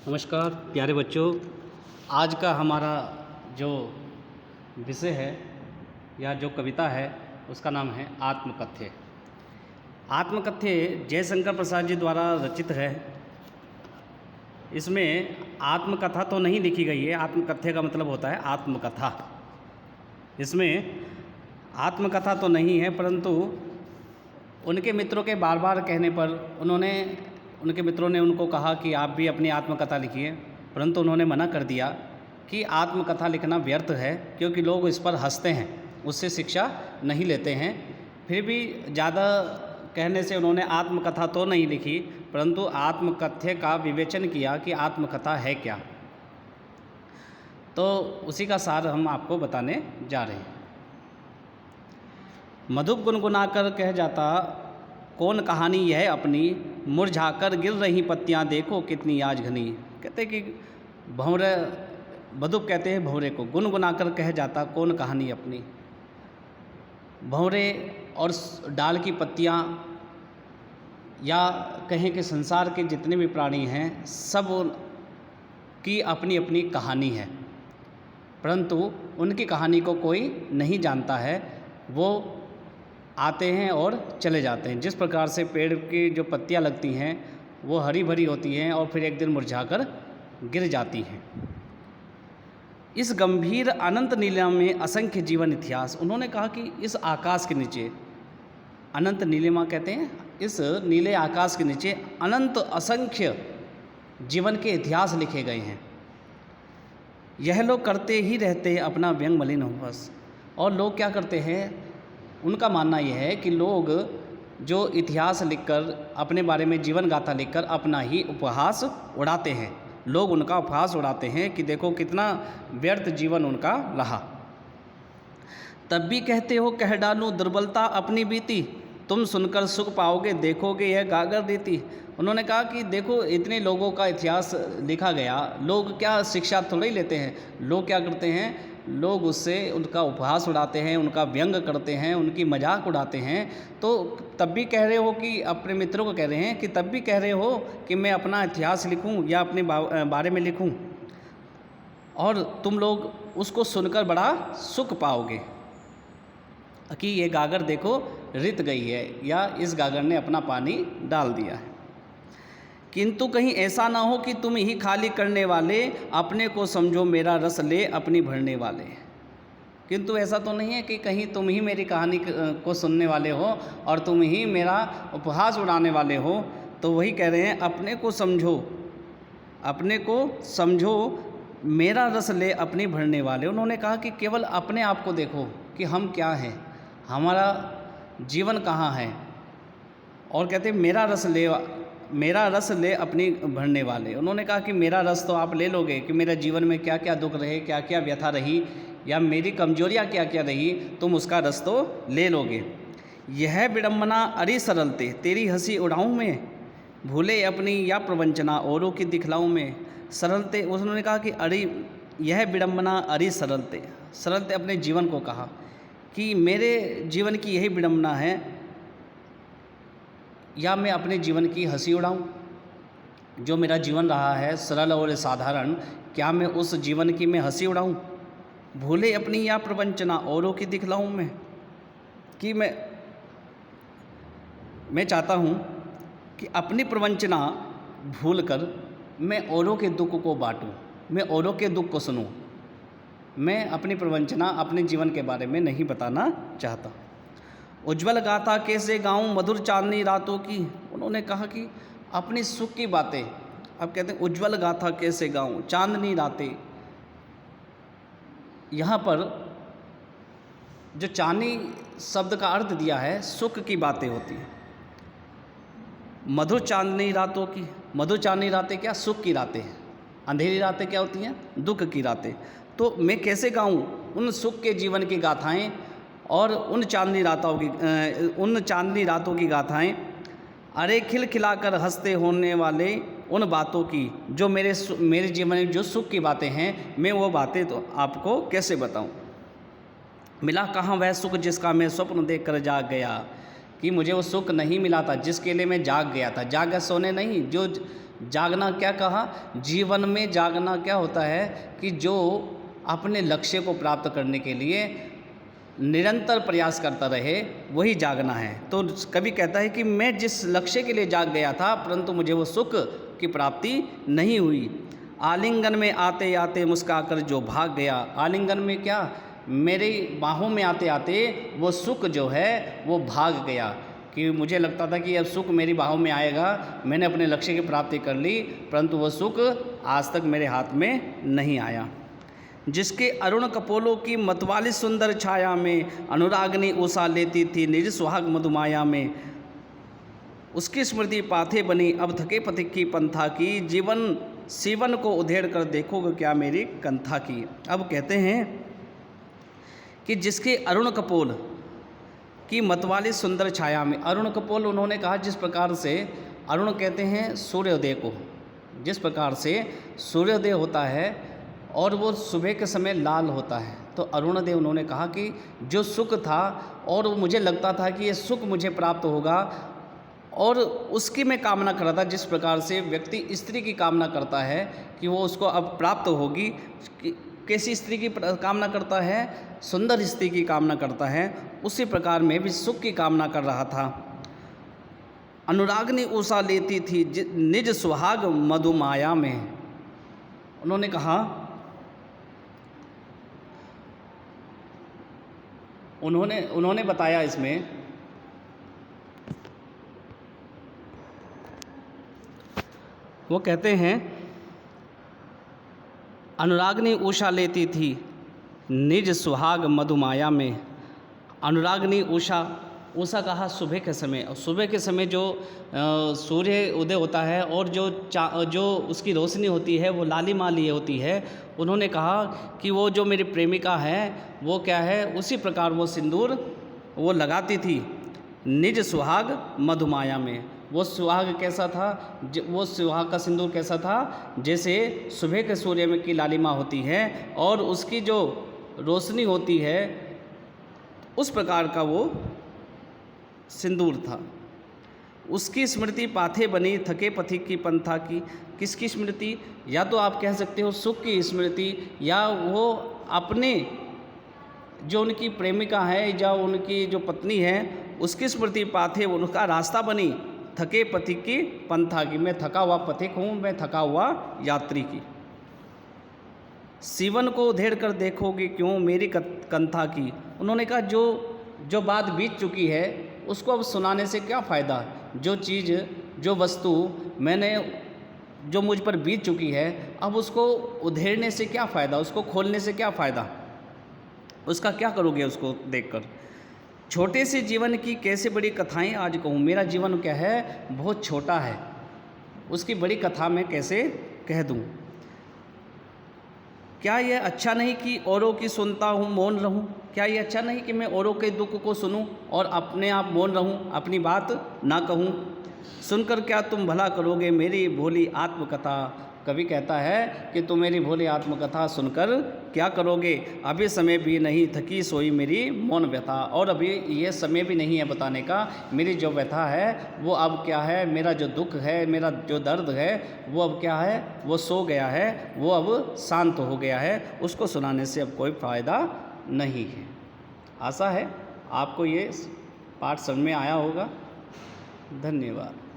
नमस्कार प्यारे बच्चों। आज का हमारा जो विषय है या जो कविता है उसका नाम है आत्मकथ्य। आत्मकथ्य जयशंकर प्रसाद जी द्वारा रचित है। इसमें आत्मकथा तो नहीं लिखी गई है। आत्मकथ्य का मतलब होता है आत्मकथा। इसमें आत्मकथा तो नहीं है, परंतु उनके मित्रों के बार बार कहने पर उनके मित्रों ने उनको कहा कि आप भी अपनी आत्मकथा लिखिए, परंतु उन्होंने मना कर दिया कि आत्मकथा लिखना व्यर्थ है, क्योंकि लोग इस पर हंसते हैं, उससे शिक्षा नहीं लेते हैं। फिर भी ज़्यादा कहने से उन्होंने आत्मकथा तो नहीं लिखी, परंतु आत्मकथ्य का विवेचन किया कि आत्मकथा है क्या। तो उसी का सार हम आपको बताने जा रहे हैं। मधुप गुनगुनाकर कह जाता कौन कहानी यह अपनी, मुरझाकर गिर रही पत्तियां देखो कितनी आज घनी। कहते कि भंवरे, मधुप कहते हैं भंवरे को, गुनगुनाकर कह जाता कौन कहानी अपनी। भंवरे और डाल की पत्तियां या कहें कि संसार के जितने भी प्राणी हैं सब की अपनी अपनी कहानी है, परंतु उनकी कहानी को कोई नहीं जानता है। वो आते हैं और चले जाते हैं। जिस प्रकार से पेड़ की जो पत्तियां लगती हैं वो हरी भरी होती हैं और फिर एक दिन मुरझाकर गिर जाती हैं। इस गंभीर अनंत नीलिमा में असंख्य जीवन इतिहास। उन्होंने कहा कि इस आकाश के नीचे, अनंत नीलिमा कहते हैं, इस नीले आकाश के नीचे अनंत असंख्य जीवन के इतिहास लिखे गए हैं। यह लोग करते ही रहते हैं अपना व्यंग मलिन होवस। और लोग क्या करते हैं, उनका मानना यह है कि लोग जो इतिहास लिखकर, अपने बारे में जीवन गाथा लिखकर अपना ही उपहास उड़ाते हैं। लोग उनका उपहास उड़ाते हैं कि देखो कितना व्यर्थ जीवन उनका रहा। तब भी कहते हो कह डालूं दुर्बलता अपनी बीती, तुम सुनकर सुख पाओगे देखोगे यह गागर रीति। उन्होंने कहा कि देखो इतने लोगों का इतिहास लिखा गया, लोग क्या शिक्षा थोड़ा ही लेते हैं। लोग क्या करते हैं, लोग उससे उनका उपहास उड़ाते हैं, उनका व्यंग करते हैं, उनकी मजाक उड़ाते हैं। तो तब भी कह रहे हो कि अपने मित्रों को कह रहे हैं कि तब भी कह रहे हो कि मैं अपना इतिहास लिखूं या अपने बारे में लिखूं, और तुम लोग उसको सुनकर बड़ा सुख पाओगे कि ये गागर देखो रित गई है, या इस गागर ने अपना पानी डाल दिया है। किंतु कहीं ऐसा ना हो कि तुम ही खाली करने वाले, अपने को समझो मेरा रस ले अपनी भरने वाले। किंतु ऐसा तो नहीं है कि कहीं तुम ही मेरी कहानी को सुनने वाले हो और तुम ही मेरा उपहास उड़ाने वाले हो। तो वही कह रहे हैं अपने को समझो, अपने को समझो मेरा रस ले अपनी भरने वाले। उन्होंने कहा कि केवल अपने आप को देखो कि हम क्या हैं, हमारा जीवन कहाँ है, और कहते हैं मेरा रस ले अपनी भरने वाले। उन्होंने कहा कि मेरा रस तो आप ले लोगे कि मेरे जीवन में क्या क्या दुख रहे, क्या क्या व्यथा रही, या मेरी कमजोरियाँ क्या क्या रही, तुम उसका रस तो ले लोगे। यह विडम्बना अरे सरलते तेरी हंसी उड़ाऊँ मैं, भूले अपनी या प्रवंचना औरों की दिखलाऊँ मैं। सरलते, उन्होंने कहा कि अरे यह विडम्बना अरे सरलते, सरलते अपने जीवन को कहा कि मेरे जीवन की यही विडम्बना है, या मैं अपने जीवन की हंसी उड़ाऊं। जो मेरा जीवन रहा है सरल और साधारण, क्या मैं उस जीवन की मैं हंसी उड़ाऊं। भूले अपनी या प्रवंचना औरों की दिखलाऊं मैं, कि मैं चाहता हूं कि अपनी प्रवंचना भूलकर मैं औरों के दुख को बांटूं, मैं औरों के दुख को सुनूं। मैं अपनी प्रवंचना, अपने जीवन के बारे में नहीं बताना चाहता। उज्ज्वल गाथा कैसे गाऊं मधुर चांदनी रातों की। उन्होंने कहा कि अपनी सुख की बातें, अब कहते हैं उज्ज्वल गाथा कैसे गाऊं, चांदनी रातें। यहाँ पर जो चांदनी शब्द का अर्थ दिया है, सुख की बातें होती हैं। मधुर चांदनी रातों की, मधुर चांदनी रातें क्या, सुख की रातें हैं। अंधेरी रातें क्या होती हैं, दुख की रातें। तो मैं कैसे गाऊं उन सुख के जीवन की गाथाएं और उन चांदनी रातों की गाथाएं। अरे खिलखिलाकर हंसते होने वाले उन बातों की, जो मेरे जीवन में जो सुख की बातें हैं, मैं वो बातें तो आपको कैसे बताऊं। मिला कहाँ वह सुख जिसका मैं स्वप्न देखकर जाग गया, कि मुझे वो सुख नहीं मिला था जिसके लिए मैं जाग गया था। जाग सोने नहीं, जागना क्या कहा? जीवन में जागना क्या होता है कि जो अपने लक्ष्य को प्राप्त करने के लिए निरंतर प्रयास करता रहे, वही जागना है। तो कवि कहता है कि मैं जिस लक्ष्य के लिए जाग गया था, परंतु मुझे वो सुख की प्राप्ति नहीं हुई। आलिंगन में आते आते मुस्काकर जो भाग गया। आलिंगन में क्या? मेरी बाहों में आते आते वो सुख जो है वो भाग गया, कि मुझे लगता था कि अब सुख मेरी बाहों में आएगा, मैंने अपने लक्ष्य की प्राप्ति कर ली, परंतु वो सुख आज तक मेरे हाथ में नहीं आया। जिसके अरुण कपोलों की मतवाली सुंदर छाया में अनुरागनी उषा लेती थी निज सुहाग मधुमाया में, उसकी स्मृति पाथे बनी अब थके पथिक की पंथा की, जीवन सीवन को उधेड़ कर देखोगे क्या मेरी कंथा की। अब कहते हैं कि जिसके अरुण कपोल की मतवाली सुंदर छाया में, अरुण कपोल उन्होंने कहा जिस प्रकार से अरुण कहते हैं सूर्योदय को, जिस प्रकार से सूर्योदय होता है और वो सुबह के समय लाल होता है, तो अरुणोदय उन्होंने कहा कि जो सुख था और मुझे लगता था कि ये सुख मुझे प्राप्त होगा और उसकी मैं कामना कर रहा था, जिस प्रकार से व्यक्ति स्त्री की कामना करता है कि वो उसको अब प्राप्त होगी। कैसी स्त्री की कामना करता है? सुंदर स्त्री की कामना करता है। उसी प्रकार मैं भी सुख की कामना कर रहा था। अनुरागनी उषा लेती थी निज सुहाग मधुमाया में। उन्होंने कहा, उन्होंने बताया इसमें वो कहते हैं अनुरागनी उषा लेती थी निज सुहाग मधुमाया में। अनुरागनी उषा, उषा कहा सुबह के समय, और सुबह के समय जो सूर्य उदय होता है और जो उसकी रोशनी होती है वो लालिमा लिए होती है। उन्होंने कहा कि वो जो मेरी प्रेमिका है वो क्या है, उसी प्रकार वो सिंदूर वो लगाती थी निज सुहाग मधुमाया में। वो सुहाग कैसा था? वो सुहाग का सिंदूर कैसा था? जैसे सुबह के सूर्य में की लालिमा होती है और उसकी जो रोशनी होती है उस प्रकार का वो सिंदूर था। उसकी स्मृति पाथे बनी थके पथिक की पंथा की। किसकी स्मृति? या तो आप कह सकते हो सुख की स्मृति, या वो अपने जो उनकी प्रेमिका है या उनकी जो पत्नी है उसकी स्मृति पाथे, उनका रास्ता बनी थके पथिक की पंथा की। मैं थका हुआ पथिक हूँ, मैं थका हुआ यात्री की। सीवन को उधेड़ कर देखोगे क्यों मेरी कंथा की। उन्होंने कहा जो बात बीत चुकी है उसको अब सुनाने से क्या फ़ायदा। जो चीज़, जो वस्तु जो मुझ पर बीत चुकी है, अब उसको उधेड़ने से क्या फ़ायदा, उसको खोलने से क्या फ़ायदा, उसका क्या करोगे उसको देखकर। छोटे से जीवन की कैसे बड़ी कथाएं आज कहूँ। मेरा जीवन क्या है, बहुत छोटा है, उसकी बड़ी कथा मैं कैसे कह दूँ। क्या यह अच्छा नहीं कि औरों की सुनता हूँ मौन रहूँ। क्या ये अच्छा नहीं कि मैं औरों के दुख को सुनूं और अपने आप मौन रहूं, अपनी बात ना कहूं। सुनकर क्या तुम भला करोगे मेरी भोली आत्मकथा। कवि कहता है कि तुम मेरी भोली आत्मकथा सुनकर क्या करोगे। अभी समय भी नहीं थकी सोई मेरी मौन व्यथा। और अभी ये समय भी नहीं है बताने का, मेरी जो व्यथा है वो अब क्या है, मेरा जो दुख है, मेरा जो दर्द है वो अब क्या है, वो सो गया है, वो अब शांत हो गया है। उसको सुनाने से अब कोई फ़ायदा नहीं है। आशा है आपको ये पाठ समझ में आया होगा। धन्यवाद।